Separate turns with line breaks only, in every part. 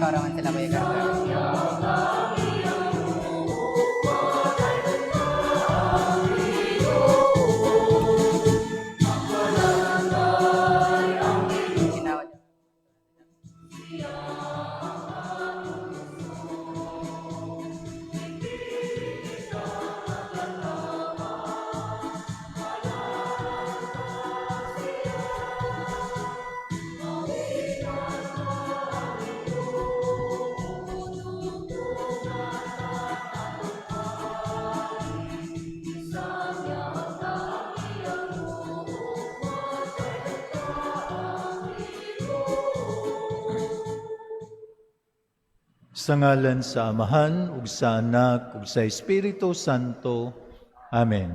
Wala raman sila may
Sa ngalan sa Amahan, ug sa Anak, ug sa Espiritu Santo. Amen.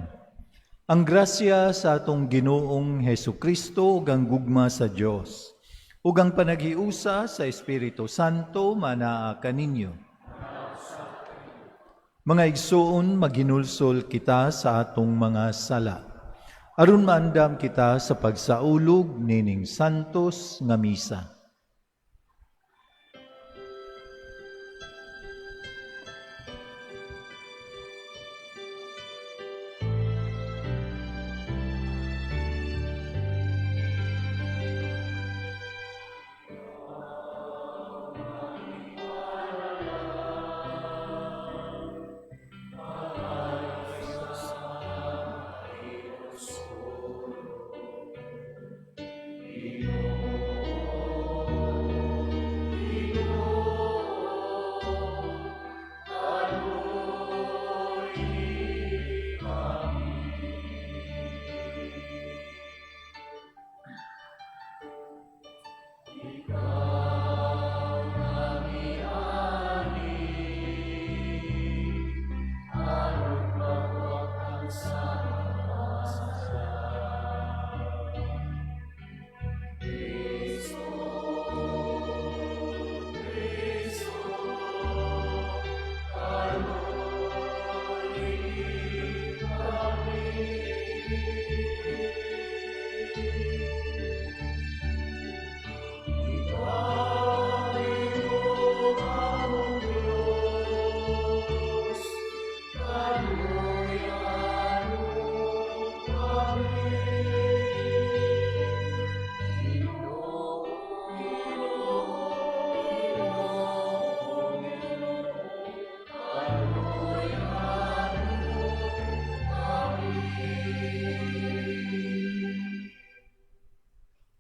Ang grasya sa atong Ginoong Hesukristo ug ang gugma sa Dios ug ang panaghiusa sa Espiritu Santo manaa kaninyo. Mga igsoon, maghinulsol kita sa atong mga sala, aron maandam kita sa pagsaulog nining santos nga misa.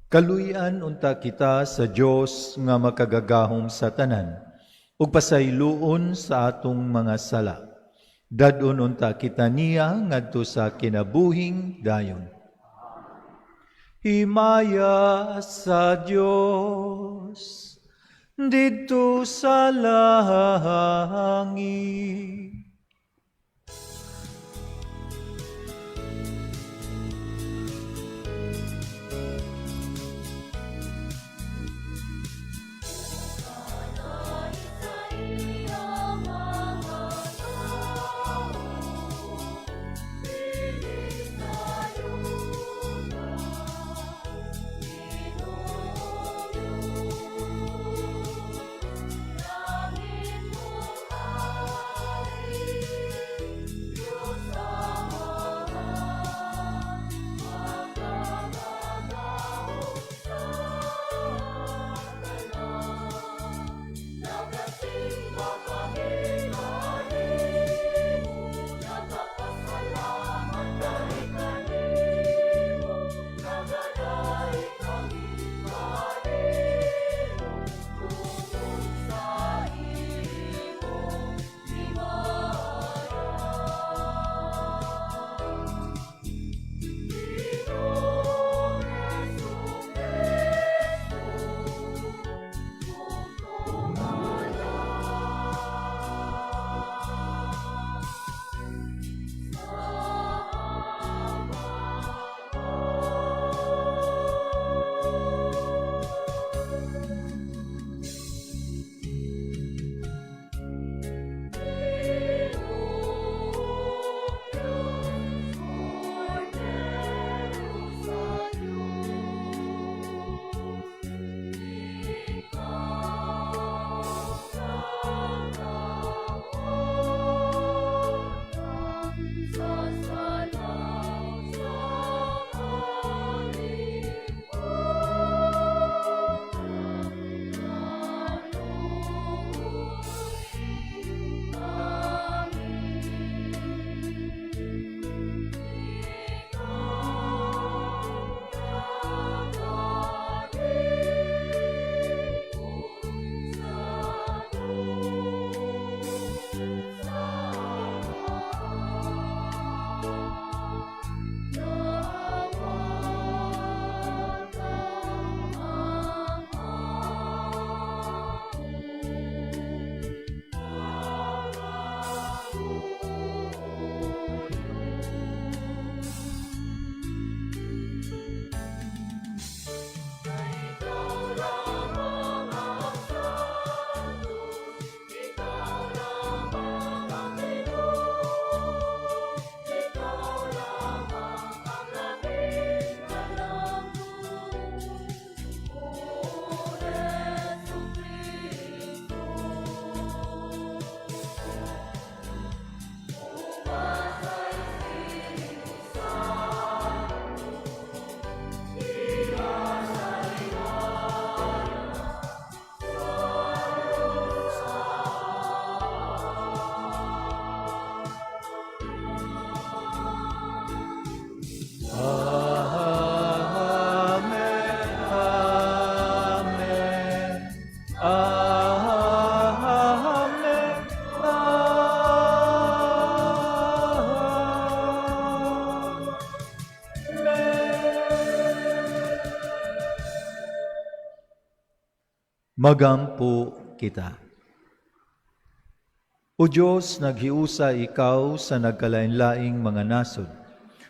Kaluyan unta kita sa Dios nga makagagahom sa tanan, ug pasayloon sa atong mga sala. Dadon unta kita niya ngadto sa kinabuhing dayon. Himaya sa Dios didto sa langit. Magampo kita. O Diyos, naghiusa ikaw sa nagkalain-laing mga nasod,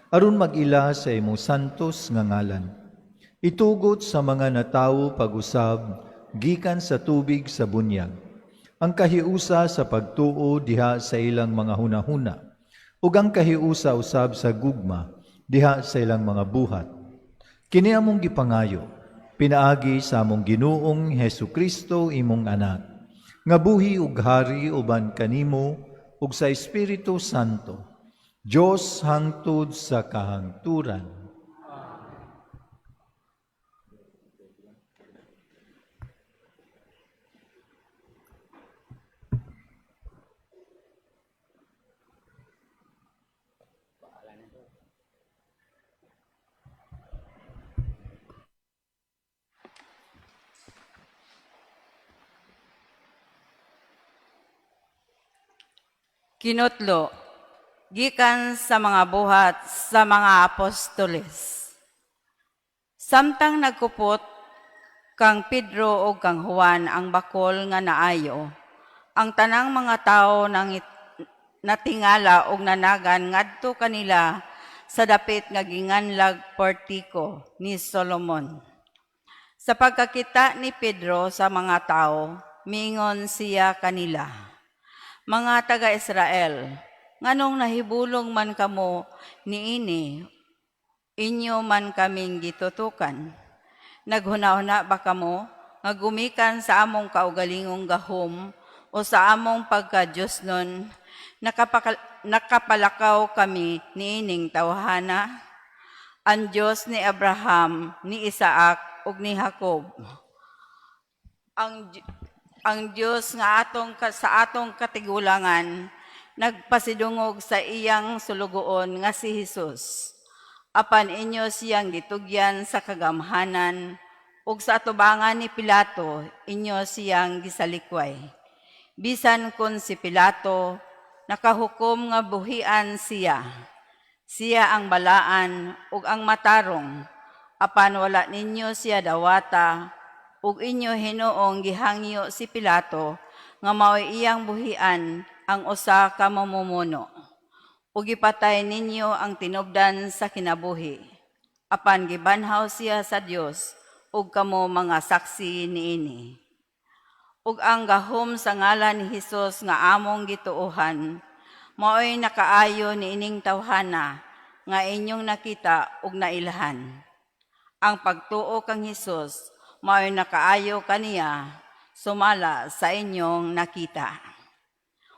aron mag-ila sa imong santos nga ngalan. Itugot sa mga natawo pag-usab, gikan sa tubig sa bunyag. Ang kahiusa sa pagtuo diha sa ilang mga hunahuna, ug ang kahiusa usab sa gugma diha sa ilang mga buhat. Kini among gipangayo, pinaagi sa among Ginoong Hesukristo imong anak, nga buhi ug hari uban kanimo ug sa Espiritu Santo, Dios hangtod sa kahangturan.
Kinutlo, gikan sa mga buhat sa mga apostoles. Samtang nagkupot kang Pedro o kang Juan ang bakol nga naayo, ang tanang mga tao nang natingala og nanagan ngadto kanila sa dapit nga ginganlag portiko ni Solomon. Sa pagkakita ni Pedro sa mga tao, mingon siya kanila, "Mga taga-Israel, nganong nahibulong man kamo niini, inyo man kaming gitutukan. Naghuna-huna ba kamo nga gumikan sa among kaugalingong gahom o sa among pagka-Diyos nun, nakapalakaw kami niining tawhana? Ang Diyos ni Abraham, ni Isaac, ug ni Jacob. Ang Diyos nga sa atong katigulangan, nagpasidungog sa iyang sulugoon nga si Jesus. Apan inyo siyang gitugyan sa kagamhanan, ug sa atubangan ni Pilato, inyo siyang gisalikway. Bisan kun si Pilato, nakahukom nga buhian siya. Siya ang balaan ug ang matarong, apan wala ninyo siya dawata, ug inyo hinuong gihangyo si Pilato, nga mao'y iyang buhian ang usa ka mamumuno. Ug ipatay ninyo ang tinubdan sa kinabuhi. Apan gibanhaw siya sa Dios, ug kamo mga saksi niini. Ug ang gahom sa ngalan ni Hesus nga among gituohan, mao'y nakaayo niining tawhana nga inyong nakita ug nailhan. Ang pagtuo kang Hesus, mao'y nakaayo kaniya, sumala sa inyong nakita.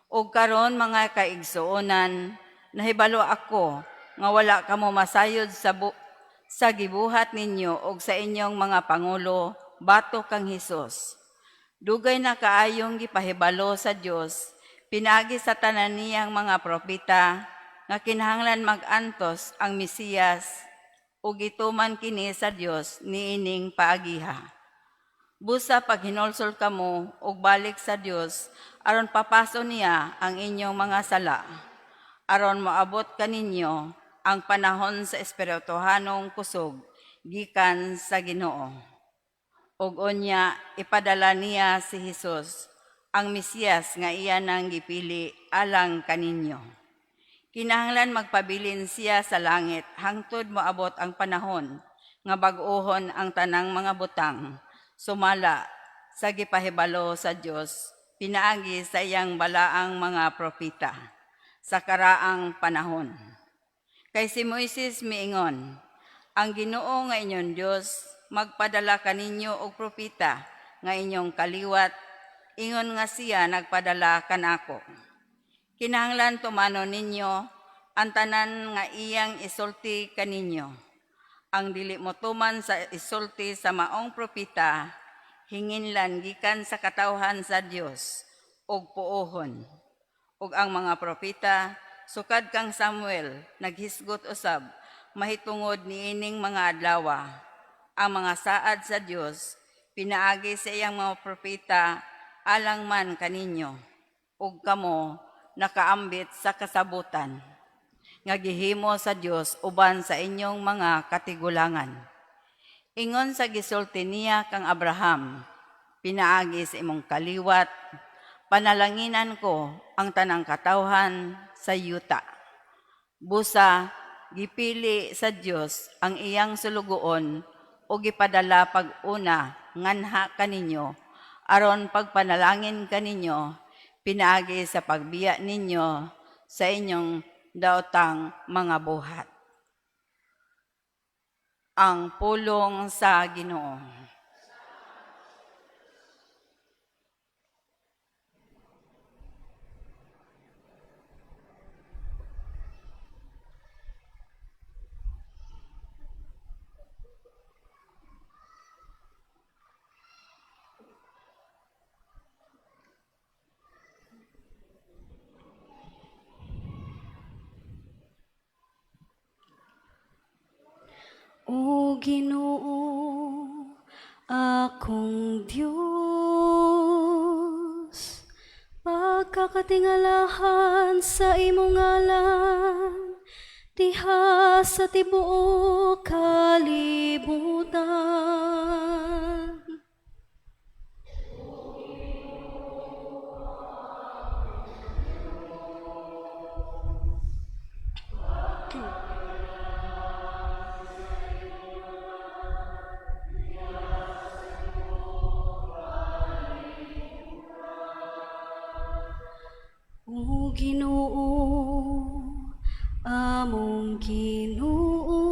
Ug karon mga kaigsuonan, nahibalo ako nga wala kamo masayod sa gibuhat ninyo ug sa inyong mga pangulo batok kang Hesus. Dugay na kaayong gipahibalo sa Dios pinaagi sa tanan niyang mga propeta nga kinahanglan mag-antos ang Mesiyas ug gituman kini sa Dios niining paagiha. Busa pag hinulsol kamo ug balik sa Dios aron papaso niya ang inyong mga sala, aron moabot kaninyo ang panahon sa espirituhanong kusog gikan sa Ginoo. Ug unya ipadala niya si Hesus, ang Mesiyas nga iya nang gipili alang kaninyo. Kinahanglan magpabilin siya sa langit hangtod moabot ang panahon nga bag-ohon ang tanang mga butang, sumala sa gipahibalo sa Dios pinaagi sa iyang balaang mga propeta sa karaang panahon. Kay si Moises miingon, ang Ginoo nga inyong Dios magpadala kaninyo og propeta nga inyong kaliwat, ingon nga siya nagpadala kanako. Kinahanglan tumano ninyo ang tanan nga iyang isulti kaninyo. Ang dili mo tuman sa isulti sa maong propeta, hinginlan gikan sa katawhan sa Dios ug puohon. Ug ang mga propeta, sukad kang Samuel, naghisgot usab, mahitungod niining mga adlaw. Ang mga saad sa Dios, pinaagi sa iyang mga propeta, alang man kaninyo, ug kamo nakaambit sa kasabutan, nga gihimo sa Dios uban sa inyong mga katigulangan. Ingon sa gisulti niya kang Abraham, pinaagi sa imong kaliwat, panalanginan ko ang tanang katawhan sa yuta. Busa, gipili sa Dios ang iyang sulugoon o gipadala pag-una nganha kaninyo, aron pagpanalangin kaninyo, pinaagi sa pagbiya ninyo sa inyong daotang mga buhat. Ang pulong sa Ginoo.
O Ginoo, akong Diyos, pag pagkakatingalahan sa imong ngalan, diha sa tibuok kalibutan. O Ginoo, among Ginoo,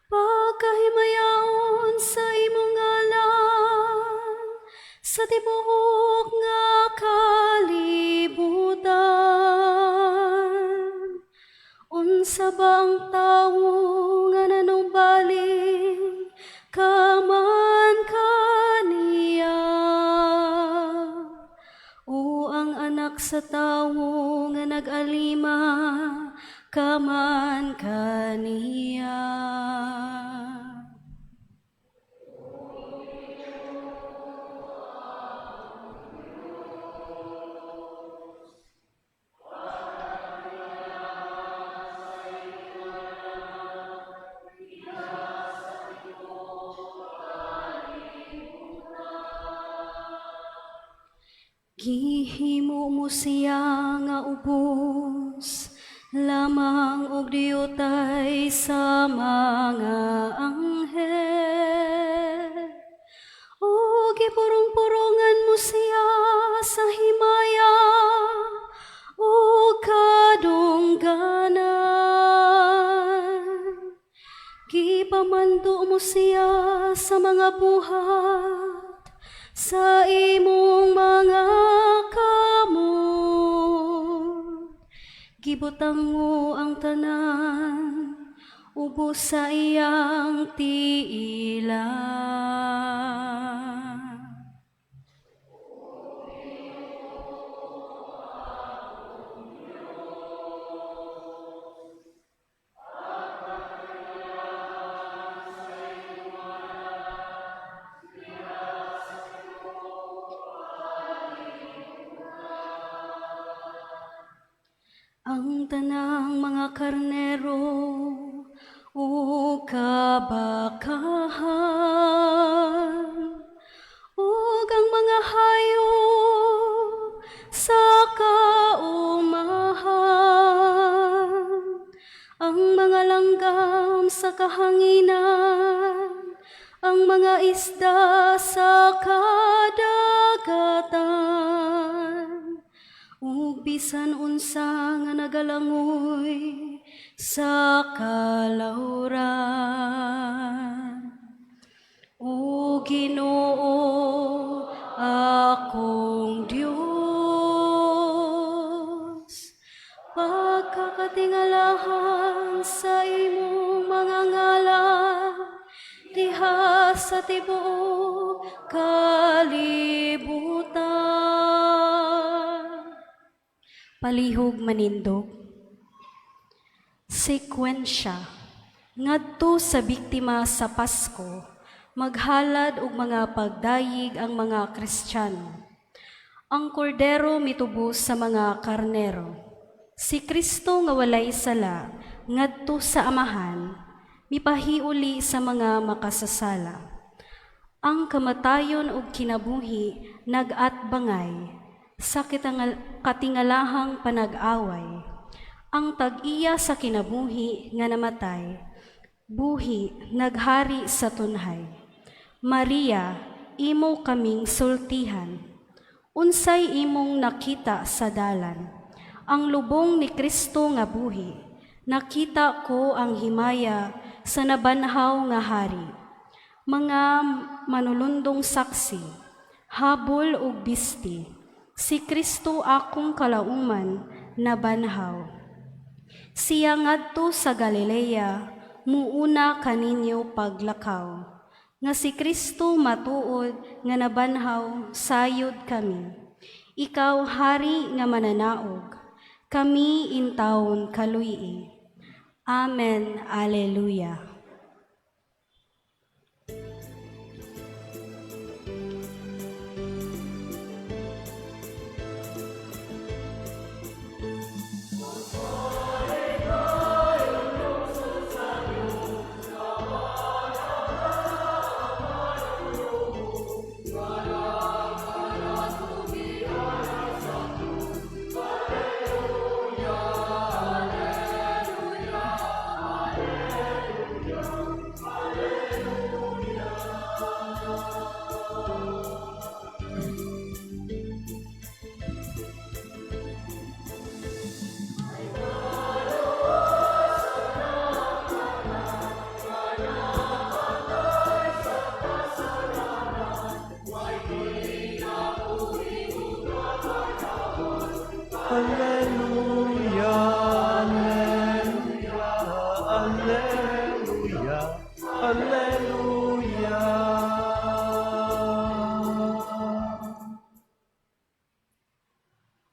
pagkahimayaon sa imong ngalan, sa tibuok nga kalibutan. Unsa ba ang tawo nga nanumbaling kaman kaniya? O ang anak sa tawo nga nag-alima kaman kaniya. Gihimo mo siya nga ubos, lamang og diyutay sa mga anghel. O gipurong-purongan mo siya sa himaya o kadungganan. Gipamando mo siya sa mga buhat, sa imong mga kamot. Gibutang mo ang tanan, ubos sa iyang tiila. Ang tanang mga karnero o kabakahan, ug ang mga hayop sa kaumahan, ang mga langgam sa kahanginan, ang mga isda sa kadagatan, ug bisan unsa nga nagalangoy sa kalawran. O Ginoo, akong Dios, pagkakatingalahan sa imong mga ngalan, diha sa tibuok kalibutan. Palihog manindog. Sekwensya. Ngadto sa biktima sa Pasko, maghalad og mga pagdayig ang mga Kristiyano. Ang kordero mitubos sa mga karnero. Si Kristo nga walay sala, ngadto sa amahan, mipahiuli sa mga makasasala. Ang kamatayon ug kinabuhi nag-atbangay, sa katingalahang panag-away. Ang tag-iya sa kinabuhi nga namatay, buhi naghari sa tunhay. Maria, imo kaming sultihan, unsay imong nakita sa dalan. Ang lubong ni Kristo nga buhi, nakita ko ang himaya sa nabanhaw nga hari. Mga manulundong saksi, habol ug bisti, si Kristo akong kalauman na banhaw. Siya ngadto sa Galilea, muuna kaninyo paglakaw. Nga si Kristo matuod nga nabanhaw, sayod kami. Ikaw hari nga mananaog, kami intawon kaluyi. Amen. Alleluia.
Alleluia, Alleluia, Alleluia.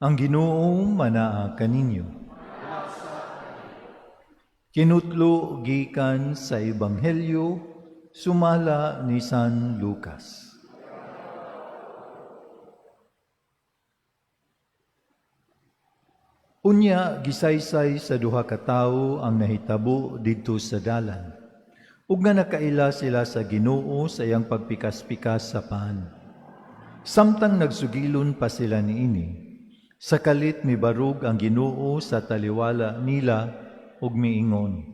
Ang Ginoo manaa kaninyo. Kinutlo gikan sa Ebanghelyo sumala ni San Lucas. Unya gisaysay sa duha ka tawo ang nahitabo didto sa dalan. Ug nga nakaila sila sa Ginoo sa iyang pagpikas-pikas sa paan. Samtang nagsugilon pa sila niini, sakalit mibarug ang Ginoo sa taliwala nila ug miingon,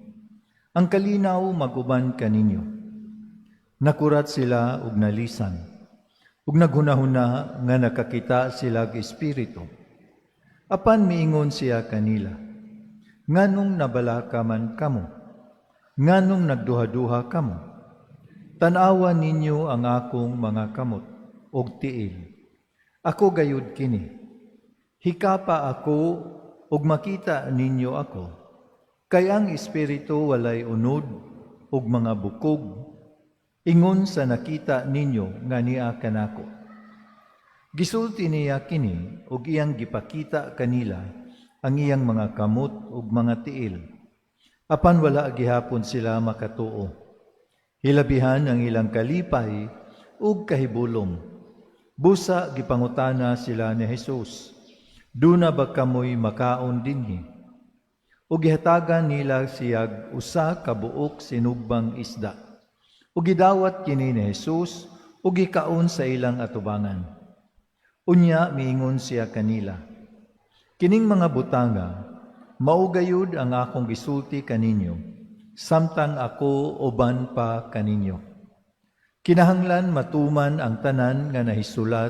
ang kalinaw maguban kaninyo. Nakurat sila ug nalisan, ug naghunahuna nga nakakita sila og espiritu. Apan miingon siya kanila, nganong nabalaka man kamo? Nganong nagduha-duha kamo? Tanawa ninyo ang akong mga kamot og tiil. Ako gayud kini. Hikapa ako ug makita ninyo ako. Kay ang espiritu walay unod ug mga bukog. Ingon sa nakita ninyo nga niya kanako. Gisulti niya kini ug iyang gipakita kanila ang iyang mga kamot ug mga tiil. Apan wala gihapon sila makatuo. Hilabihan ang ilang kalipay ug kahibulong. Busa gipangutana sila ni Jesus, "Duna ba kamoy makaon dinhi?" Ug gihatagan nila siyag usa ka buok sinugbang isda. Ug gidawat kini ni Jesus ug gikaon sa ilang atubangan. Unya miingon siya kanila, kining mga butanga, maugayod ang akong gisulti kaninyo, samtang ako uban pa kaninyo. Kinahanglan matuman ang tanan nga nahisulat,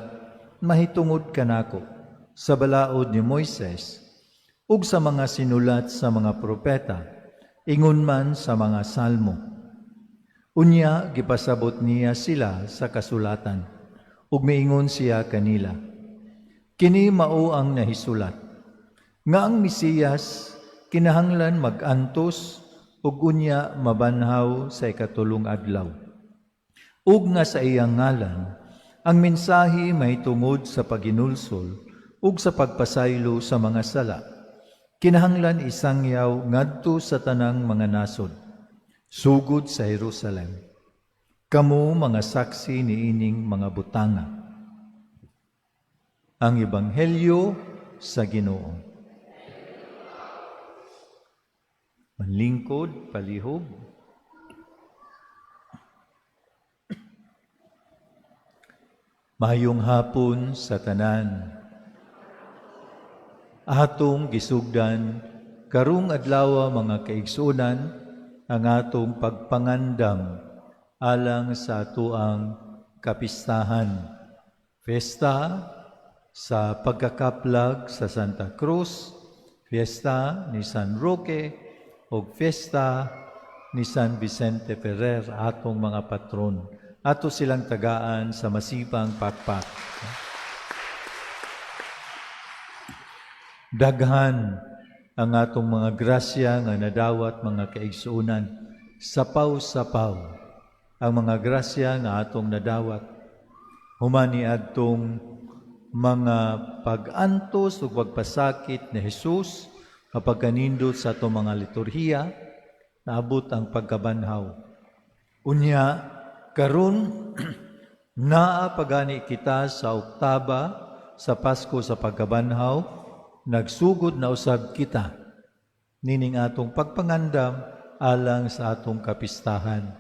mahitungod kanako, sa balaod ni Moises, ug sa mga sinulat sa mga propeta, ingon man sa mga salmo. Unya gipasabot niya sila sa kasulatan, ug miingon siya kanila, kini mao ang nahisulat, nga ang Mesiyas kinahanglan mag-antos ug unya mabanhaw sa ikatulong adlaw. Ug nga sa iyang ngalan, ang mensahe mahitungod sa paginulsol ug sa pagpasaylo sa mga sala. Kinahanglan isangyaw ngadto sa tanang mga nasod, sugod sa Jerusalem. Kamo mga saksi niining mga butanga. Ang Ebanghelyo sa Ginoo. Manlingkod, palihog. Mahayong hapon sa tanan. Atong gisugdan karong adlaw mga kaigsunan ang atong pagpangandam alang sa atuang kapistahan. Fiesta sa pagkakaplag sa Santa Cruz, fiesta ni San Roque, o fiesta ni San Vicente Ferrer, atong mga patron. Ato silang tagaan sa masipang pakpak. Daghan ang atong mga grasya nga nadawat mga kaigsuunan, sapaw-sapaw ang mga grasya nga atong nadawat. Humani adtong mga pag-antos o pagpasakit ni Jesus, kapag kanindot sa atong mga liturhiya, naabot ang pagkabanhaw. Unya, karon naa pagani kita sa oktaba sa Pasko sa pagkabanhaw, nagsugod na usab kita nining atong pagpangandam alang sa atong kapistahan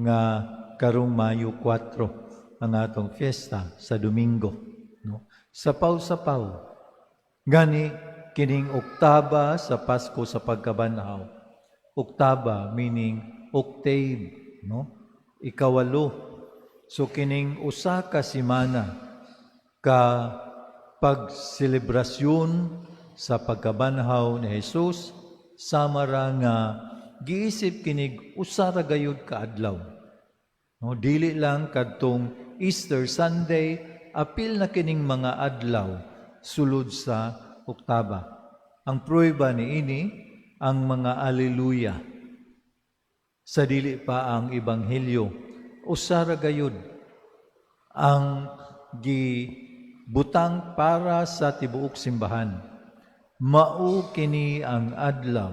nga karong Mayo 4 ang atong fiesta sa Domingo, no? Sapaw-sapaw gani kining oktaba sa Pasko sa pagkabanhaw. Oktaba meaning octave, no? Ikawalo. So kining usa ka semana ka pagselebrasyon sa pagkabanhaw ni Jesus, samara nga giisip kinig usa ra gayud ka adlaw. No, dili lang kadtong Easter Sunday, apil na kining mga adlaw sulod sa oktaba. Ang prueba ni ini ang mga aleluya. Sa dili pa ang ebanghelyo, usara gayud ang gibutang para sa tibuok simbahan. Mao kini ang adlaw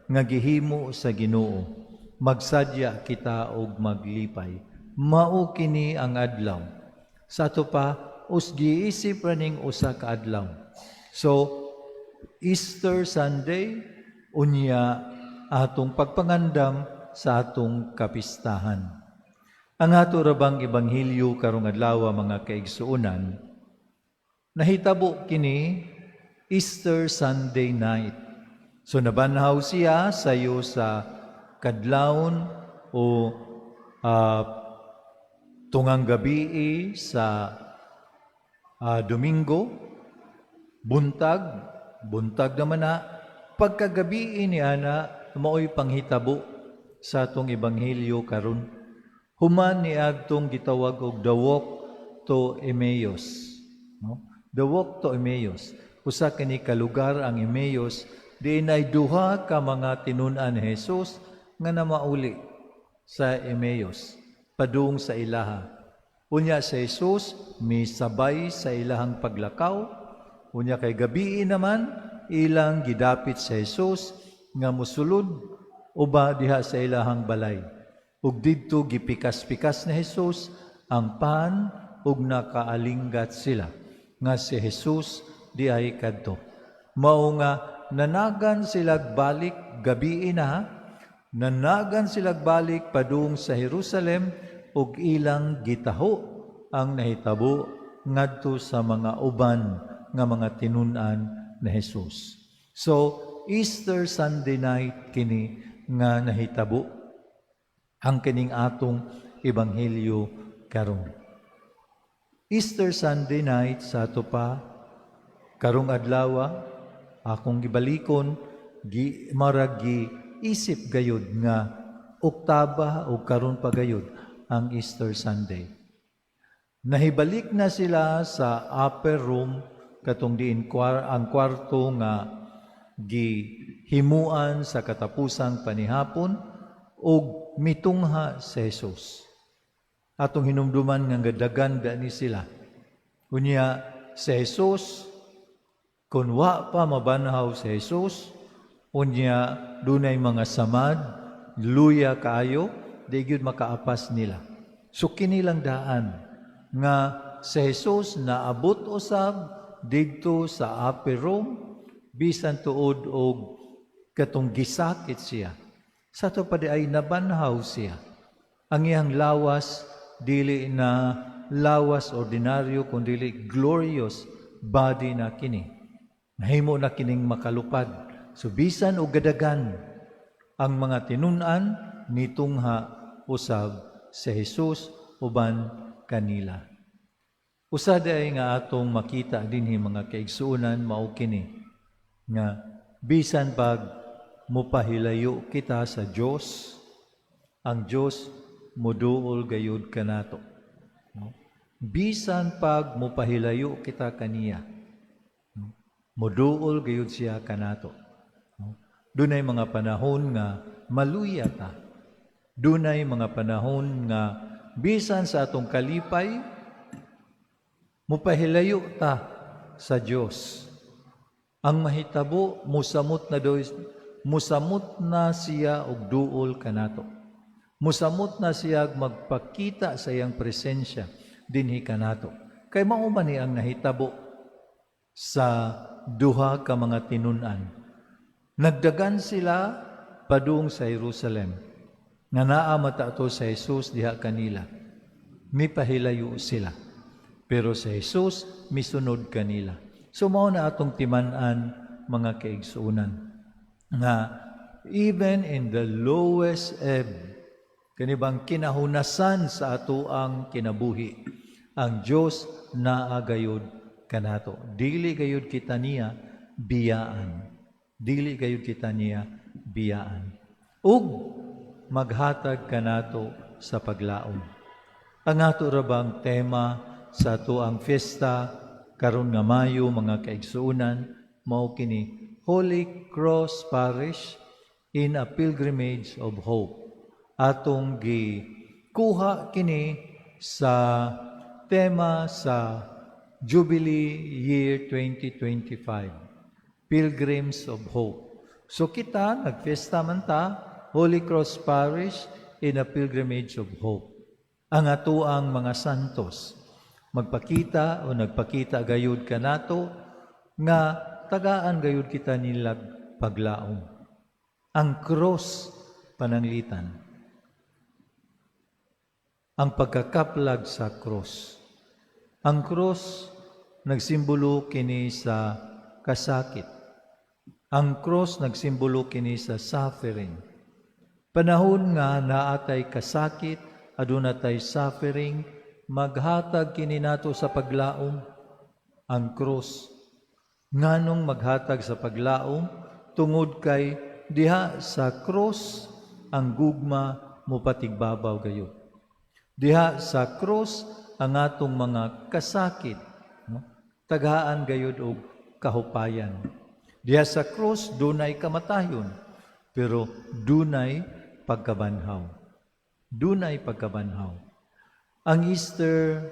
nga gihimo sa Ginoo. Magsadya kita og maglipay. Mao kini ang adlaw. Sa ato pa us giisip ra ning usa ka adlaw. So Easter Sunday unya atong pagpangandam sa atong kapistahan. Ang ato ra bang ebanghelyo karong adlaw mga kaigsuonan, nahitabo kini Easter Sunday night. So nabanhaw siya sayo sa kadlawon o tungang gabi sa Domingo, buntag naman na, pagkagabi ni ana, mao'y panghitabo sa atong ebanghelyo karon. Human ni agtong gitawag og the walk to Emmaus. No? The walk to Emmaus. Usa kini ka lugar ang Emmaus, diin ay duha ka mga tinun-an ni Jesus nga namauli sa Emmaus, padung sa ilaha. Unya sa Jesus, misabay sa ilahang paglakaw. Unya kay gabi naman, ilang gidapit sa Jesus nga musulod uba diha sa ilahang balay. Ug didto gipikas-pikas ni Jesus ang pan ug nakaalinggat sila nga si Jesus di ay kadto. Mao nga nanagan sila balik gabi na, nanagan sila balik padung sa Jerusalem ug ilang gitaho ang nahitabo ngadto sa mga uban nga mga tinun-an ni Jesus. So Easter Sunday night kini nga nahitabo ang kining atong ebanghelyo karon. Easter Sunday night sa ato pa karong adlaw akong gibalikon maragi isip gayud nga oktaba o karon pa gayud ang Easter Sunday. Nahibalik na sila sa upper room katong diin ang kwarto nga gihimuan sa katapusang panihapon ug mitungha sa Jesus. Atong hinumduman nga gadagan ni sila. Unya sa Jesus, kung wa pa mabanhaw sa Jesus, unya dunay mga samad, luya kaayo, di gyud makaapas nila. So kinilang daan nga sa Jesus naabot usab didto sa upper room bisan tuod og katong gisakit siya. Sa to pa di ay nabanhaw siya. Ang iyang lawas dili na lawas ordinaryo kundi glorious body na kini. Nahimo na kining makalupad. So bisan og gadagan ang mga tinun-an nitungha usab sa Jesus uban kanila. Usa day nga atong makita dinhi mga kaigsuonan mao kini nga bisan pag mupahilayo kita sa Dios, ang Dios moduol gayud kanato. No? Bisan pag mupahilayo kita kaniya, no? Moduol gayud siya kanato. No? Dunay mga panahon nga maluya ta. Dunay mga panahon nga bisan sa atong kalipay mupahilayo ta sa Dios. Ang mahitabo musamot na siya og duol kanato. Musamot na siya magpakita sa iyang presensya dinhi kanato. Kay mao man ni ang nahitabo sa duha ka mga tinun-an. Nagdagan sila padung sa Jerusalem. Nga naa matato sa Jesus diha kanila. Mipahilayo sila. Pero sa Jesus misunod kanila. So mao na atong timan-an mga kaigsuonan nga even in the lowest ebb kanibang kinahunasan sa ato ang kinabuhi ang Dios naa gayud kanato. Dili gayud kita niya biyaan. Dili gayud kita niya biyaan. Ug maghatag kanato sa paglaom. Ang ato ra bang tema sa ato ang fiesta karon nga Mayo mga kaigsuonan mao kini Holy Cross Parish in a Pilgrimage of Hope. Atong gikuha kini sa tema sa Jubilee Year 2025, Pilgrims of Hope. So kita, nagfiesta man ta, Holy Cross Parish in a Pilgrimage of Hope. Ang atuang mga santos, magpakita o nagpakita gayud kanato nga tagaan gayud kita nilag paglaom. Ang cross pananglitan. Ang pagkakaplag sa cross. Ang cross nagsimbolo kini sa kasakit. Ang cross nagsimbolo kini sa suffering. Panahon nga naatay kasakit, aduna tay suffering, maghatag kini nato sa paglaom ang cross. Nganong maghatag sa paglaom tungod kay diha sa cross ang gugma mo patigbabaw gayud. Diha sa cross ang atong mga kasakit, no? Tagaan gayud og kahupayan. Diha sa cross dunay kamatayon, pero dunay pagkabanhaw. Dunay pagkabanhaw. Ang Easter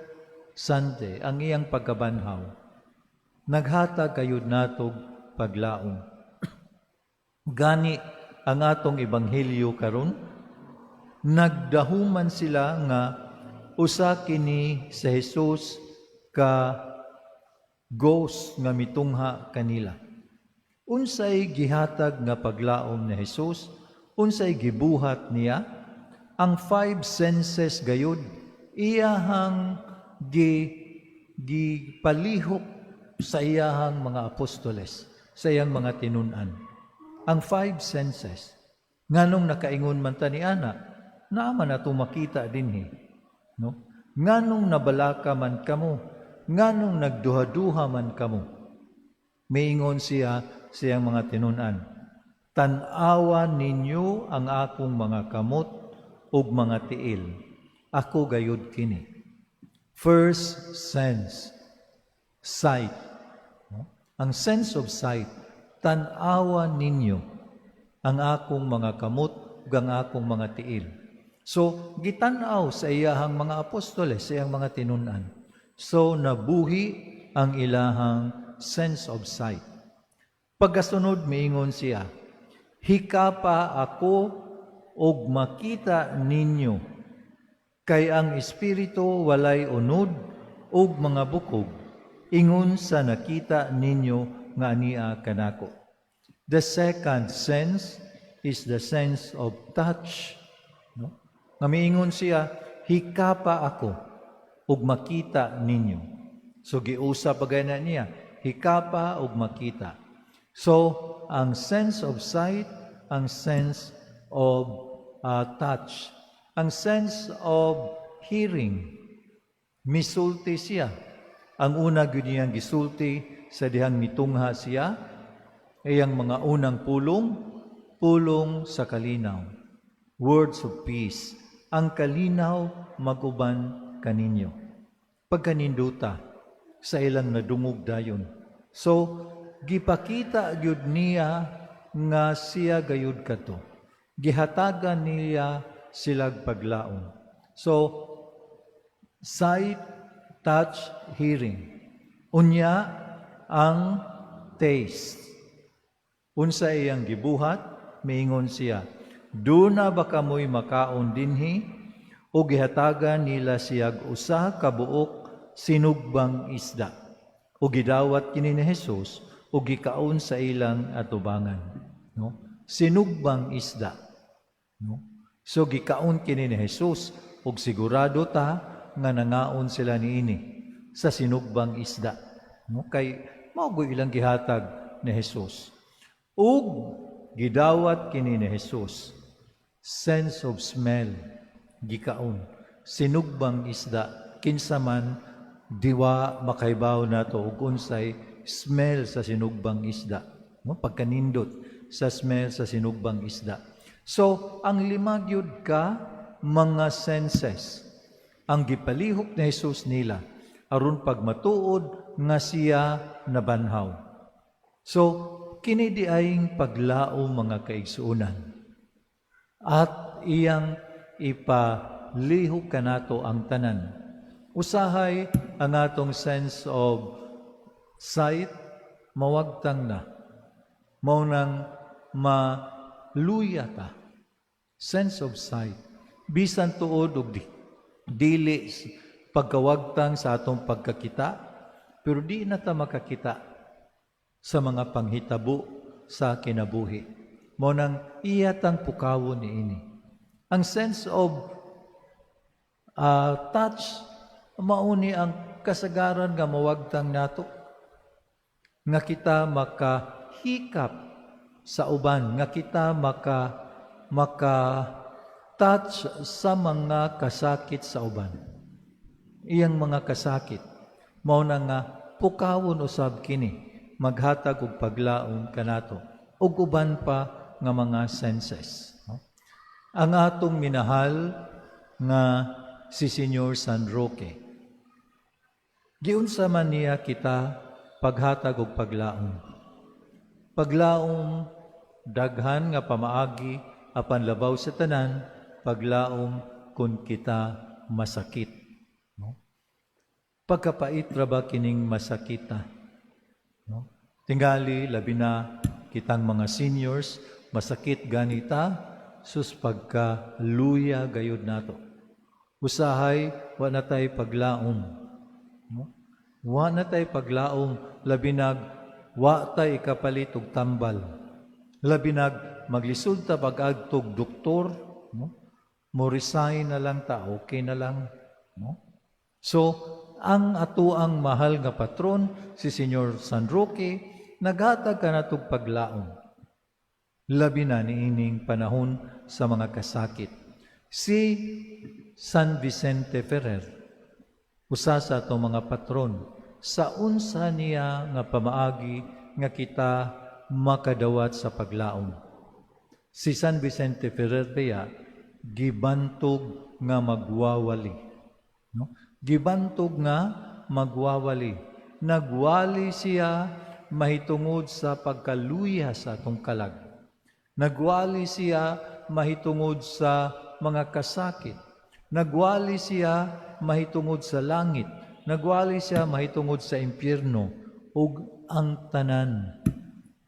Sunday, ang iyang pagkabanhaw, naghatag kayud natog paglaom. Gani ang atong ebanghelyo karon, nagdahuman sila nga usa kini sa Hesus ka ghost nga mitungha kanila. Unsay gihatag nga paglaom ni Hesus, unsay gibuhat niya, ang 5 senses gayud iyahang gipalihok sa iyahang mga apostoles, sa iyang mga tinun-an. Ang 5 senses. Nganong nakaingon man ta ni ana, naaman ato makita dinhi, no? Nganong nabalaka man kamo, nganong nagduha-duha man kamo. Miingon siya siyang mga tinun-an, tan-awan ninyo ang akong mga kamot ug mga tiil. Ako gayud kini. First sense, sight. No? Ang sense of sight, tan-awan ninyo ang akong mga kamot ug ang akong mga tiil. So, gitan-aw sa iyahang mga apostoles, sa iyang mga tinun-an. So, nabuhi ang ilahang sense of sight. Pagkasunod, miingon siya, hikapa ako og makita ninyo, kay ang espiritu walay unod og mga bukog, ingon sa nakita ninyo nga ania kanako. The second sense is the sense of touch. No? Nga miingon siya, hikapa ako ug makita ninyo. So giusap pagay na niya, hikapa ug makita. So ang sense of sight, ang sense of touch, ang sense of hearing, misulti siya. Ang una gyud niyang gisulti sa dihang mitungha siya, iyang mga unang pulong sa kalinaw. Words of peace. Ang kalinaw maguban kaninyo. Pagkaninduta sa ilang nadungog dayon. So, gipakita gyud niya nga siya gayud kato. Gihatagan niya silag paglaom. So, sight, touch, hearing. Unya ang taste. Unsa iyang gibuhat, miingon siya, duna ba kamoy makaon dinhi, o gihatagan nila siyag usa ka buok sinugbang isda, o gidawat kini ni Jesus, o gikaon sa ilang atubangan. No? Sinugbang isda. No? So gikaon kini ni Jesus, ug sigurado ta nga nangaon sila niini sa sinugbang isda. No? Kay mao ilang gihatag ni Jesus. Ug gidawat kini ni Jesus, sense of smell, gikaon, sinugbang isda, kinsa man diwa makaibaw nato og unsay smell sa sinugbang isda. No? Pagkanindot sa smell sa sinugbang isda. So, ang lima gyud ka mga senses ang gipalihok ni Jesus nila aron pagmatuod nga siya nabanhaw. So, kini di aying paglao mga kaigsuunan. At iyang ipalihok kanato ang tanan. Usahay ang atong sense of sight, mawagtang na. Mao nang maluya ta. Sense of sight. Bisan tuod og dili pagkawagtang sa atong pagkakita, pero di na ta makakita sa mga panghitabo sa kinabuhi. Mao nang iyatang pukawon niini. Ang sense of touch, mauni ang kasagaran nga mawagtang nato nga kita makahikap sa uban, nga kita maka-touch sa mga kasakit sa uban. Iyang mga kasakit, mao na nga pukawon usab kini, maghatag og paglaom kanato, ug uban pa nga mga senses. Ang atong minahal nga si Senyor San Roque, giunsa man niya kita paghatag og paglaom. Paglaom daghan nga pamaagi apan labaw sa tanan, paglaom kun kita masakit. No? Pagkapait ra ba kining masakita? No? Tingali labi na kitang mga seniors, masakit ganita sus pagkaluya gayud nato. Usahay wa na tay paglaom. No? Wa na tay paglaom labi nag wa tay kapalit og tambal. Labi nag maglisod ta pag-agtog doktor, no? Mo resign na lang ta, okay na lang, no? So, ang atuang mahal nga patron si Senyor San Roque naghatag kanatog paglaom. Labi na niining panahon sa mga kasakit. Si San Vicente Ferrer, usa sa atong mga patron, sa unsa niya nga pamaagi nga kita makadawat sa paglaom. Si San Vicente Ferrer kaya gibantog nga magwawali. No? Gibantog nga magwawali. Nagwali siya mahitungod sa pagkaluya sa atong kalag. Nagwali siya mahitungod sa mga kasakit. Nagwali siya mahitungod sa langit. Nagwali siya mahitungod sa impyerno ug ang tanan,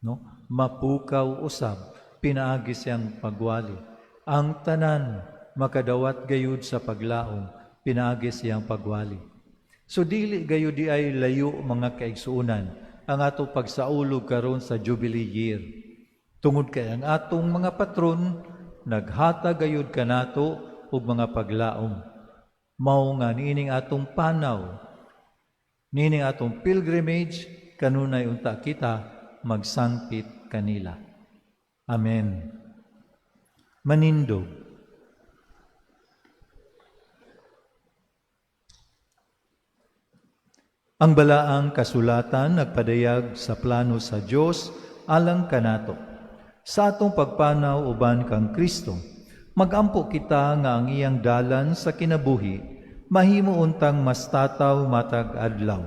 no? Mapukaw usab, pinaagi siyang pagwali. Ang tanan makadawat gayud sa paglaom, pinaagi siyang pagwali. So dili gayud di ay layo mga kaigsuunan ang ato pagsaulog karon sa Jubilee year. Tungod kay ang atong mga patron naghatag gayud kanato og mga paglaom. Mao nga niining atong panaw, niining atong pilgrimage, kanunay unta kita magsangpit kanila. Amen. Manindog. Ang balaang kasulatan nagpadayag sa plano sa Dios alang kanato. Sa atong pagpanaw uban kang Kristo, magampo kita nga ang iyang dalan sa kinabuhi, mahimo untang mas tataw matag adlaw.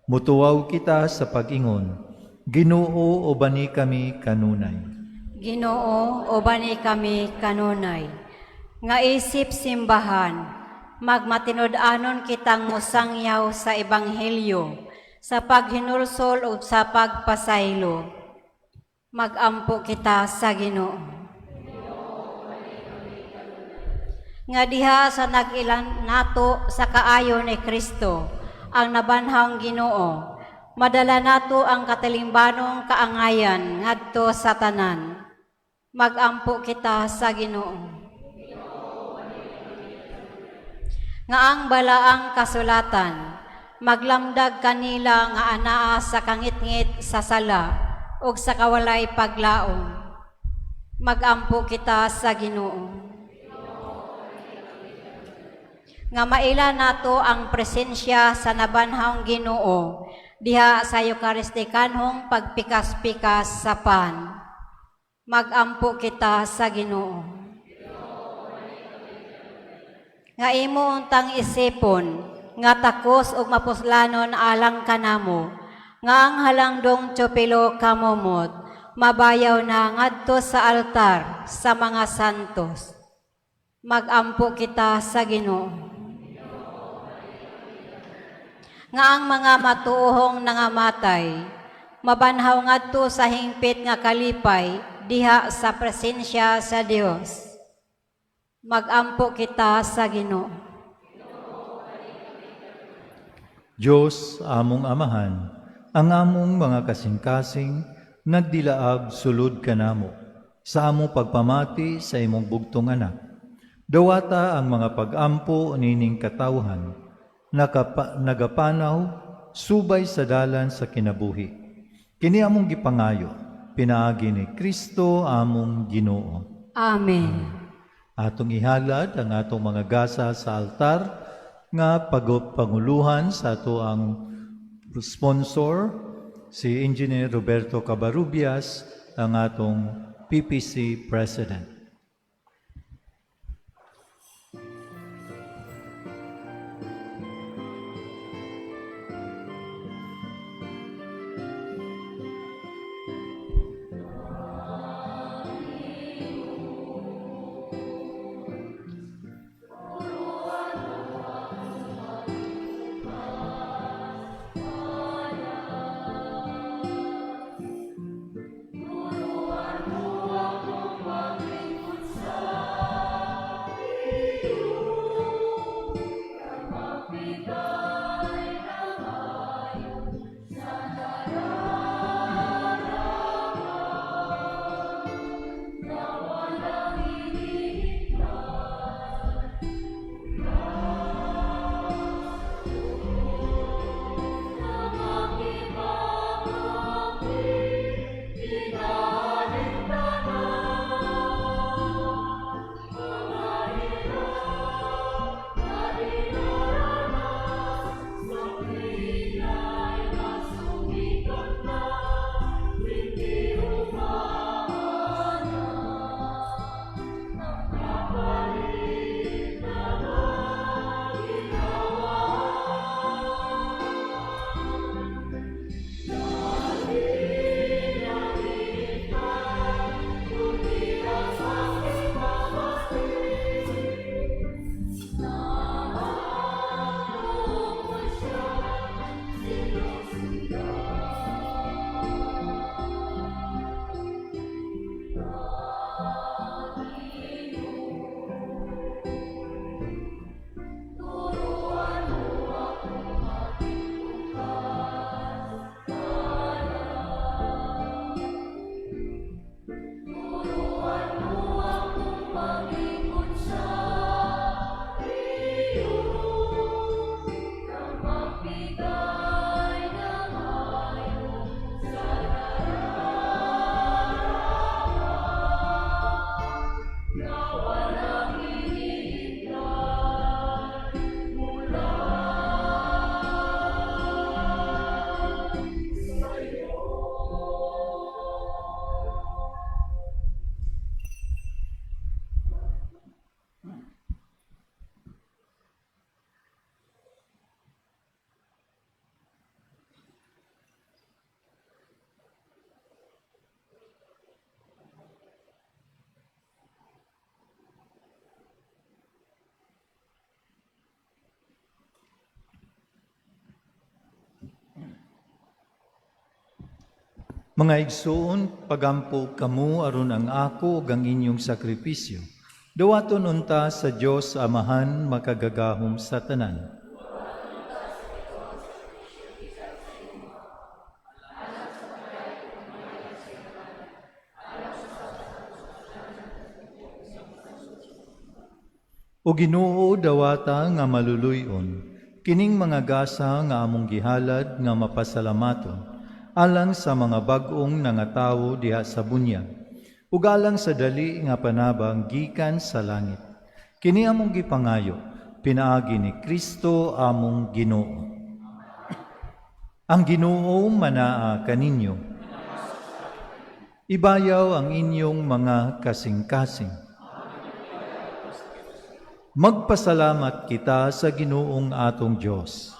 Mutuwaw kita sa pag-ingon, Ginoo ubani kami kanunay.
Ginoo, ubani kami kanunay. Nga isip simbahan, magmatinud-anon kitang musangyaw sa ebanghelyo, sa paghinulsol o sa pagpasaylo. Magampo kita sa Ginoo. Nga diha sa nag-ilan nato sa kaayo ni Kristo, ang nabanhang Ginoo, madala nato ang katalimbanong kaangayan ngadto sa tanan. Magampo kita sa Ginoo. Nga ang balaang kasulatan, maglamdag kanila nga anaa sa kangit-ngit sa sala ug sa kawalay paglaom. Magampo kita sa Ginoo. Nga maila nato ang presensya sa nabanhang Ginoo diha sa Eucharistikanhong pagpikas-pikas sa pan. Magampo kita sa Ginoo. Nga imo untang isipon, nga takos ug mapuslanon alang kanamo, nga ang halangdong tiyopilo kamumot, mabayaw na ngadto sa altar sa mga santos. Magampo kita sa Ginoo. Nga ang mga matuohong nangamatay, mabanhaw ngadto sa hingpit nga kalipay, diha sa presensya sa Dios. Magampo kita sa Ginoo.
Diyos, among amahan, ang among mga kasing-kasing, nagdilaab sulod kanamo, sa among pagpamati sa imong bugtong anak. Dawata ang mga pag-ampo nining katawhan, nagapanaw, subay sa dalan sa kinabuhi. Kini among gipangayo, pinaagi ni Kristo among Ginoo.
Amen.
Atong ihalad ang atong mga gasa sa altar, nga panguluhan sa ato ang sponsor, si Engineer Roberto Cabarubias, ang atong PPC President. Mga igsoon, pagampo kamo aron ang ako ug ang inyong sakripisyo. Dawaton unta sa Dios Amahan makagagahom sa tanan. O Ginoo dawata nga maluluyon, kining mga gasa nga among gihalad nga mapasalamaton, alang sa mga bag-ong nangatawo diha sa bunyag, ug alang sa dali nga panabang gikan sa langit. Kini among gipangayo, pinaagi ni Kristo among Ginoo. Ang Ginoo manaa kaninyo. Ibayaw ang inyong mga kasing-kasing. Magpasalamat kita sa Ginoong atong Diyos.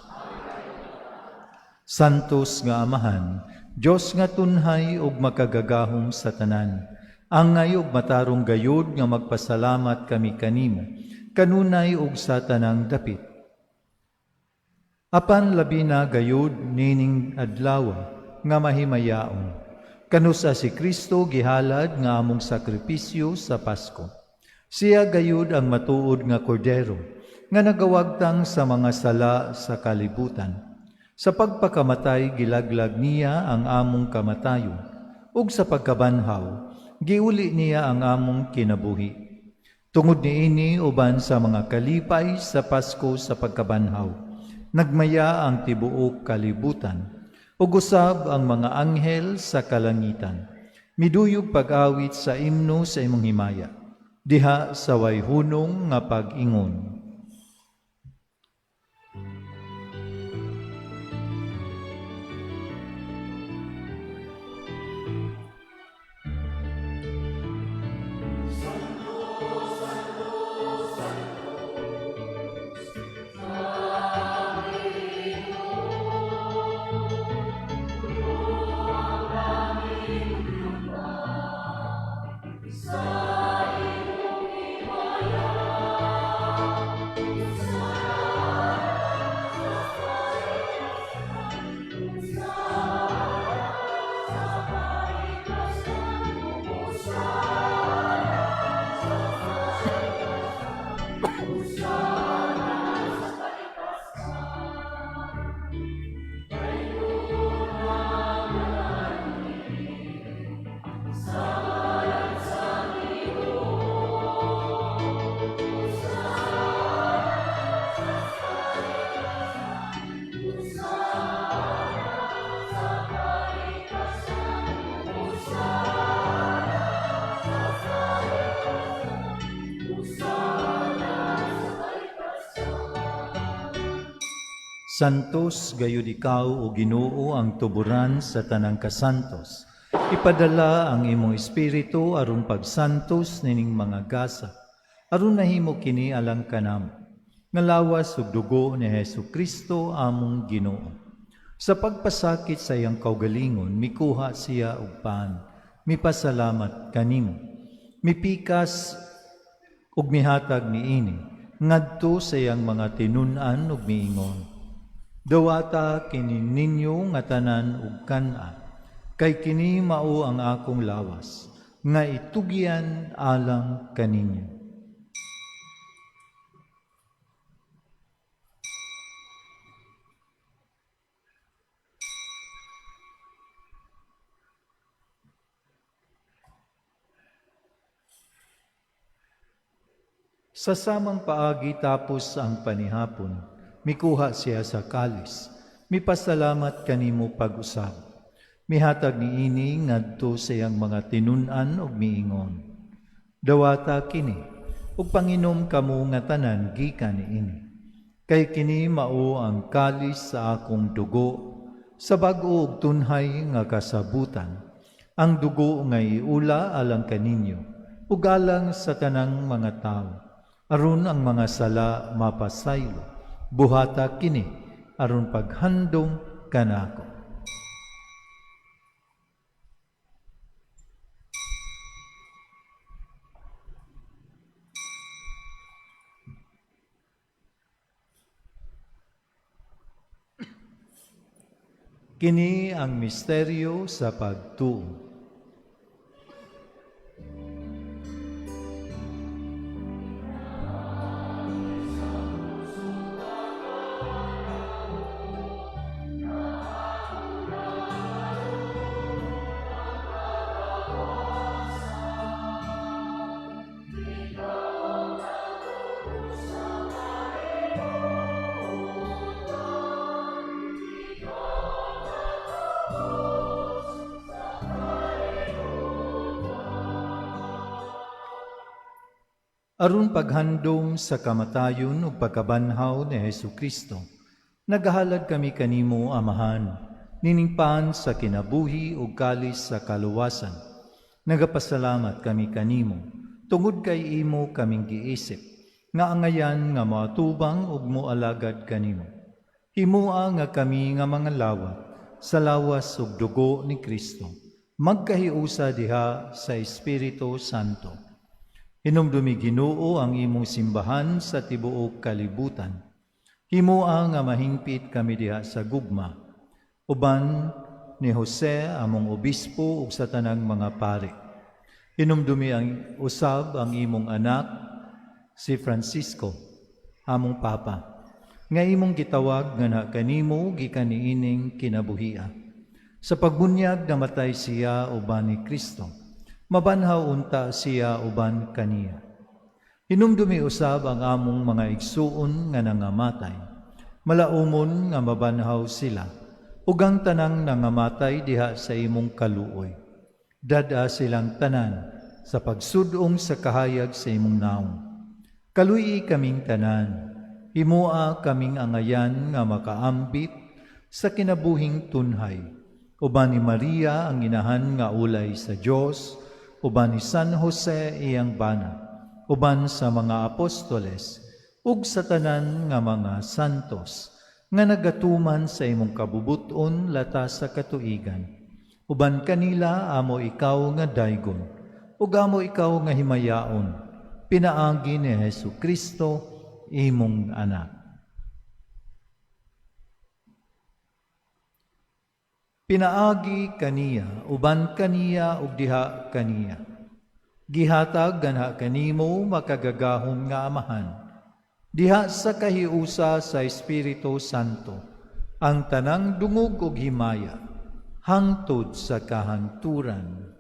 Santos nga Amahan, Dios nga tunhay ug makagagahom sa tanan. Angay ug matarong gayud nga magpasalamat kami kanimo, kanunay ug sa tanang dapit. Apan labi na gayud nining adlaw nga mahimayaon. Kanusa si Kristo gihalad nga among sakripisyo sa Pasko. Siya gayud ang matuod nga kordero nga nagawagtang sa mga sala sa kalibutan. Sa pagpakamatay gilaglag niya ang among kamatayon, ug sa pagkabanhaw giuli niya ang among kinabuhi. Tungod niini uban sa mga kalipay sa Pasko sa pagkabanhaw, nagmaya ang tibuok kalibutan, ug usab ang mga anghel sa kalangitan. Miduyog pag-awit sa imno sa imong himaya, diha sa way hunong nga pag-ingon. Santos gayud ikaw o Ginoo ang tuburan sa tanang kasantos. Ipadala ang imong espiritu aron pagsantos nining mga gasa, aron nahimo kini alang kanamo. Ngalawas ug dugo ni Hesukristo among Ginoo. Sa pagpasakit sa iyang kaugalingon, mikuha siya og paan, mipasalamat kanimo. Mipikas ug mihatag niini ngadto sa iyang mga tinun-an ug miingon. Dawata kini ninyo nga tanan ug kan-a, kay kini mao ang akong lawas, nga itugyan alang kaninyo. Sa samang paagi tapos ang panihapon, mikuha siya sa kalis, mipasalamat kanimo pag-usab. Mihatag niini ngadto sa iyang mga tinun-an ug miingon. Dawata kini, ug panginom kamo nga tanan gikan niini. Kay kini mao ang kalis sa akong dugo, sa bag-o ug tunhay nga kasabutan. Ang dugo nga iula alang kaninyo, ug alang sa tanang mga tao, aron ang mga sala mapasaylo. Buhata kini aron paghandom kanako. Kini ang misteryo sa pagtuo. Aron paghandom sa kamatayon ug pagkabanhaw ni Hesukristo, nagahalad kami kanimo, Amahan, niningpan sa kinabuhi ug kalis sa kaluwasan. Nagapasalamat kami kanimo, tungod kay imo kaming giisip, nga angayan nga matubang ug moalagad kanimo. Himua nga kami nga mga lawat sa lawas ug dugo ni Kristo. Magkahiusa diha sa Espiritu Santo. Hinumdumi Ginoo ang imong simbahan sa tibuok kalibutan. Himua nga mahingpit kami diha sa gugma. Uban ni Jose among obispo ug sa tanang mga pari. Hinumdumi ang usab ang imong anak si Francisco among papa. Nga imong gitawag nga na kanimo gikan niining kinabuhia. Sa pagbunyag namatay siya uban ni Kristo. Mabanhaw unta siya uban kaniya. Hinumdumi usab ang among mga igsuon nga nangamatay. Malaumon nga mabanhaw sila. Ug ang tanang nangamatay diha sa imong kaluoy. Dada silang tanan sa pagsudong sa kahayag sa imong naong. Kaluyi kaming tanan. Himua kaming angayan nga makaambit sa kinabuhing tunhay. Uban ni Maria ang inahan nga ulay sa Dios, uban ni San Jose iyang bana, uban sa mga apostoles, ug sa tanan nga mga santos, nga nagatuman sa imong kabubuton latas sa katuigan. Uban kanila amo ikaw nga daygon, ug amo ikaw nga himayaon, pinaagi ni Jesucristo, imong anak. Pinaagi kaniya, uban kaniya ug diha kaniya. Gihatag ganha kanimo makagagahom nga amahan. Diha sa kahiusa sa Espiritu Santo, ang tanang dungog ug himaya, hangtod sa kahanturan.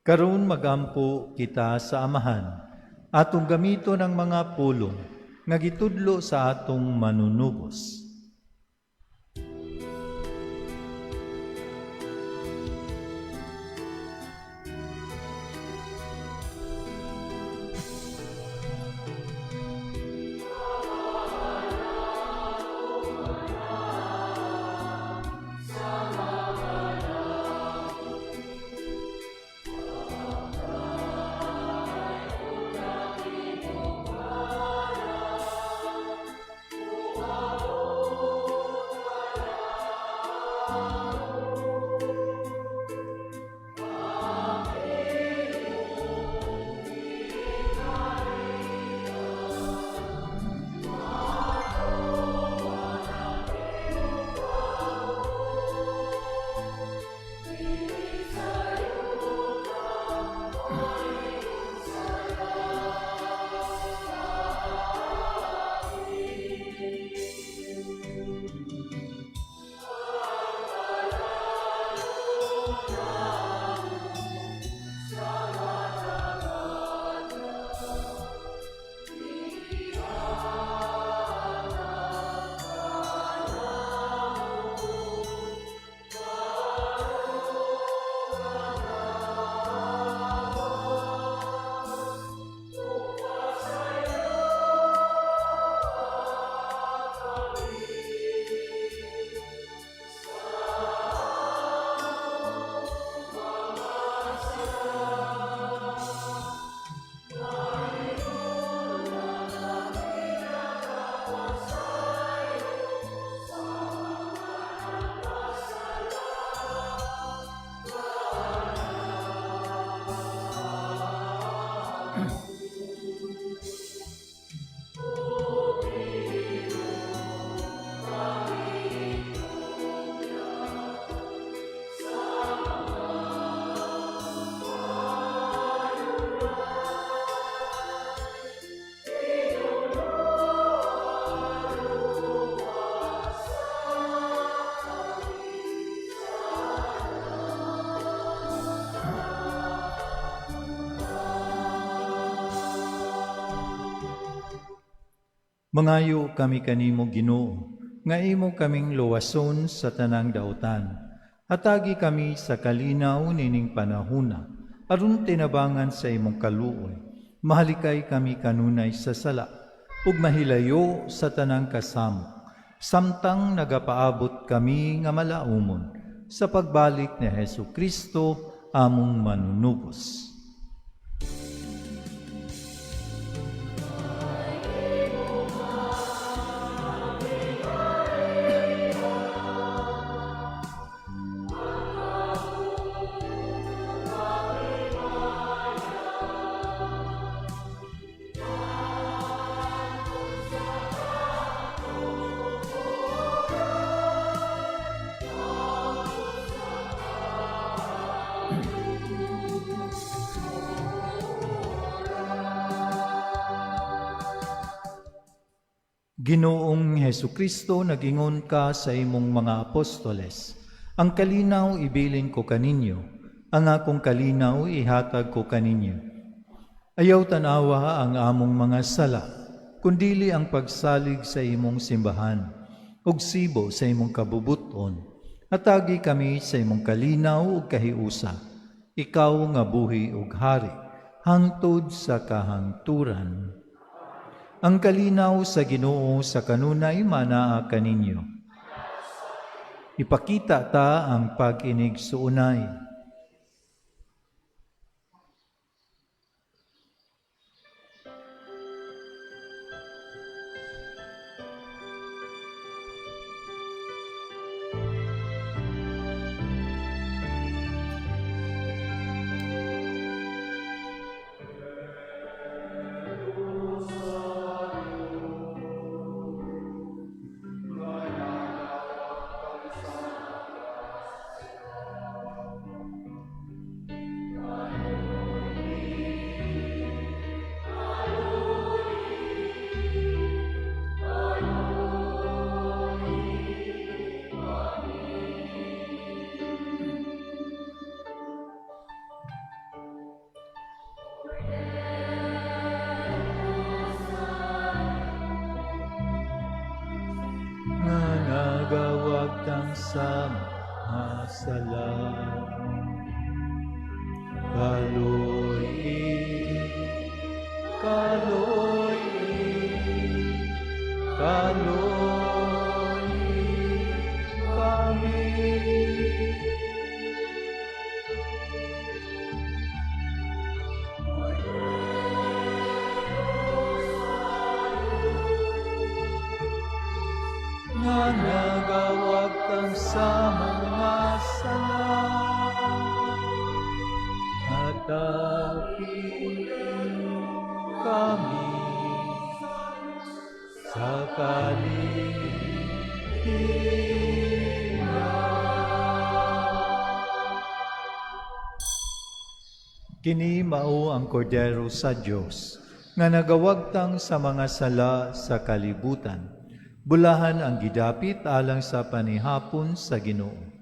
Karon magampo kita sa amahan, atong gamito ng mga pulong nga gitudlo sa atong manunubos. Mangayo kami kanimo Ginoo, nga imo kaming luwason sa tanang dautan. Hatagi kami sa kalinaw nining panahuna, aron tinabangan sa imong kaluoy. Mahalikay kami kanunay sa sala, ug mahilayo sa tanang kasamo, samtang nagapaabot kami nga malaumon sa pagbalik ni Hesu Kristo among manunubos. Ginoong Hesu Kristo, nagingon ka sa imong mga apostoles, ang kalinaw ibilin ko kaninyo, ang akong kalinaw ihatag ko kaninyo. Ayaw tanawa ang among mga sala, kundili ang pagsalig sa imong simbahan, ug sibo sa imong kabubuton. Atagi kami sa imong kalinaw ug kahiusa, ikaw nga buhi ug hari, hangtod sa kahangturan. Ang kalinaw sa Ginoo sa kanunay manaa kaninyo. Ipakita ta ang pag-inig suunay. Nga nagawag tang sa mga sala, kaloy, kaloy, kaloy kami. Nga nagawag kang sa mga sala, at akin kami sa Kini mao ang kordero sa Dios nga nagawagtang sa mga sala sa kalibutan. Bulahan ang gidapit alang sa panihapon sa Ginoo.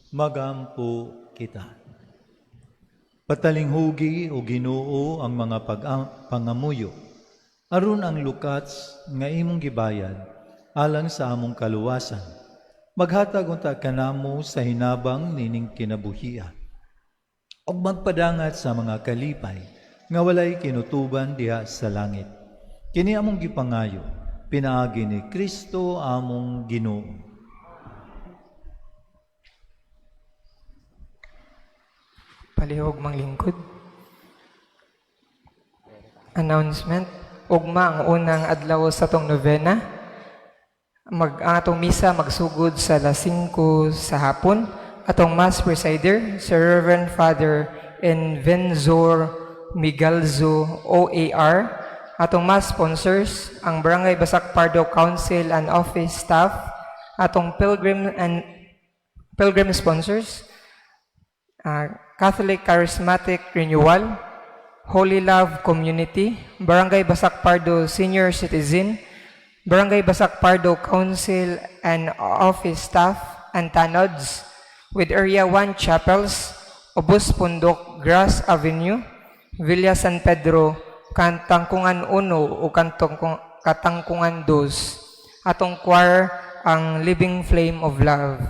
Magampo kita. Patalinghugi o Ginoo ang mga pangamuyo. Aron ang lukats nga imong gibayad alang sa among kaluwasan. Maghatag unta kanamo sa hinabang nining kinabuhian. Og magpadangat sa mga kalipay nga walay kinutuban diha sa langit. Kini among gipangayo, pinaagi ni Kristo among Ginoo.
Palihog manglingkod. Announcement. Ugma ang unang adlaw sa tong novena. Atong misa magsugod sa alas 5 sa hapon. Atong Mass Presider, Sir Reverend Father Envenzor Migalzo OAR. Atong Mass Sponsors, ang Barangay Basak Pardo Council and Office Staff. Atong Pilgrim Sponsors, Catholic Charismatic Renewal, Holy Love Community, Barangay Basak Pardo Senior Citizen, Barangay Basak Pardo Council and Office Staff, and Tanods, with Area 1 Chapels, Obus Pundok, Grass Avenue, Villa San Pedro, Katangkungan 1 o Katangkungan 2, atong choir ang Living Flame of Love.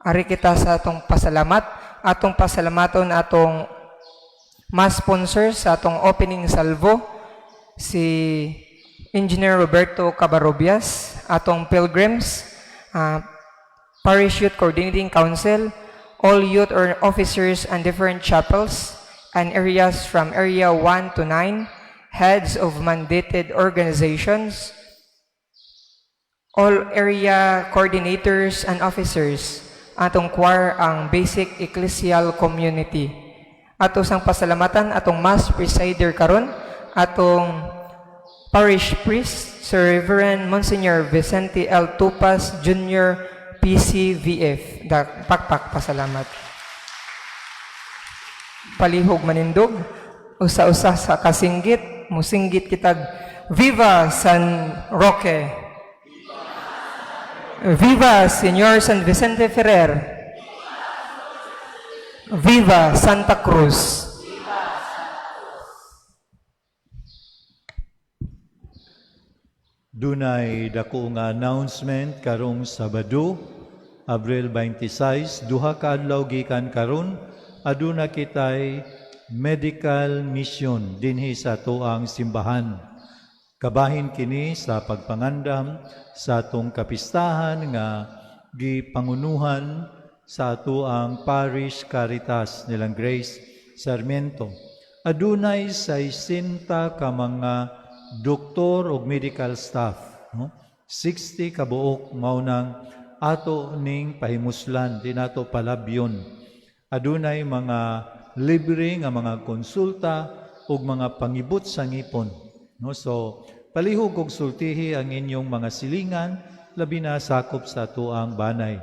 Ari kita sa atong pasalamaton atong Mass sponsors sa atong opening salvo, si Engineer Roberto Cabarobias, atong pilgrims, Parish Youth Coordinating Council, all youth or officers and different chapels and areas from Area 1 to 9, heads of mandated organizations, all area coordinators and officers, atong choir ang Basic Ecclesial Community. Ato sang pasalamatan atong Mass Presider karon, atong Parish Priest, Sir Reverend Monsignor Vicente L. Tupas Jr. PCVF. Pakpak pasalamat. Palihog manindog, usa-usa sa kasinggit, musinggit kitag Viva San Roque! Viva Señor San Vicente Ferrer! Viva Santa Cruz!
Dunay dako nga announcement karong Sabado, Abril 26, duha ka adlaw gikan karon, aduna kitay medical mission dinhi sa tuang simbahan. Kabahin kini sa pagpangandam sa atong kapistahan nga gipangunuhan sa atuang Parish Caritas nilang Grace Sarmiento. Adunay 60 ka mga doktor o medical staff, 60 ka buok mao nang ato ning pahimuslan, di nato palabyon. Adunay mga libre nga mga konsulta ug mga pangibot sa ngipon. So, palihog og sultihi ang inyong mga silingan, labi na sakop sa tuang banay.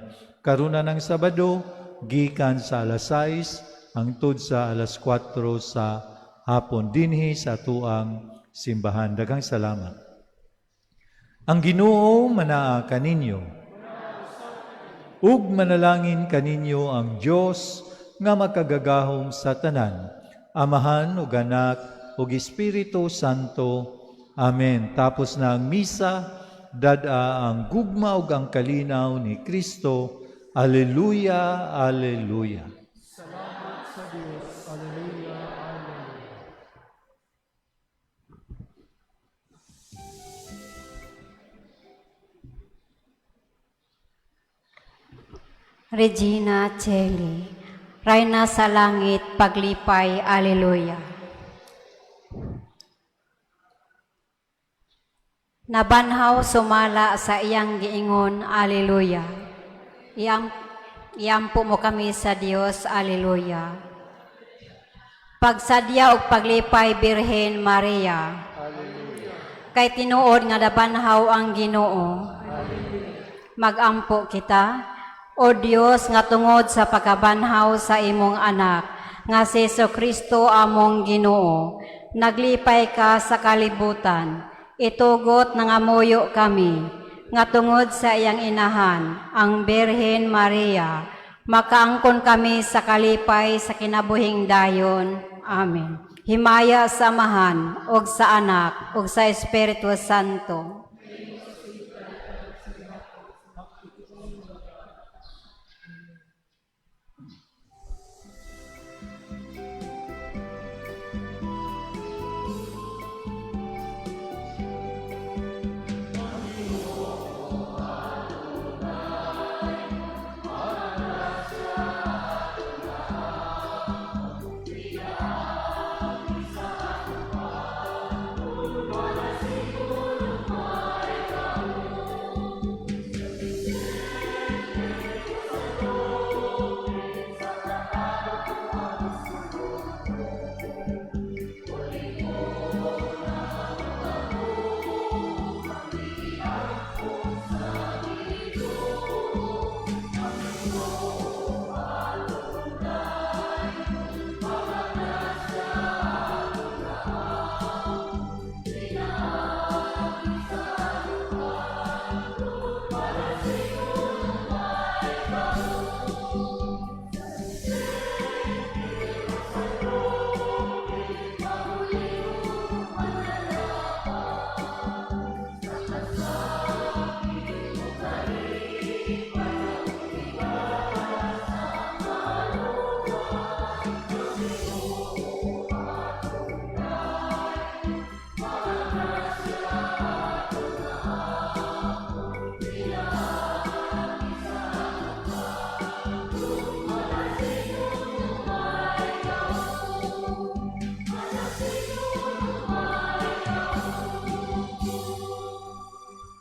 Karuna ng Sabado, gikan sa alas 6, hangtod sa alas 4 sa hapon, dinhi sa tuang simbahan. Daghang salamat. Ang Ginoo manaa kaninyo, ug manalangin kaninyo ang Dios nga makagagahom sa tanan, Amahan ug Anak ug Espiritu Santo. Amen. Tapos na ang misa, dada ang gugma ug ang kalinaw ni Kristo. Alleluia, alleluia.
Salamat sa Diyos. Alleluia, alleluia.
Regina Celi, Reyna sa langit, paglipay, alleluia. Nabanhaw sumala sa iyang giingon, alleluia. Iampo mo kami sa Dios, alleluia. Pagsadya og paglipay, Birhen Maria. Alleluia. Kay tinuod nga nabanhaw ang Ginoo. Magampo kita, o Dios, nga tungod sa pagkabanhaw sa imong anak, nga si Jesucristo among Ginoo, naglipay ka sa kalibutan, itugot nangamuyo kami, nga tungod sa iyang inahan, ang Birhen Maria, Makaangkon kami sa kalipay sa kinabuhing dayon. Amen. Himaya sa Amahan, ug sa Anak, ug sa Espiritu Santo.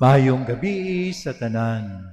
Mayong gabi sa tanan.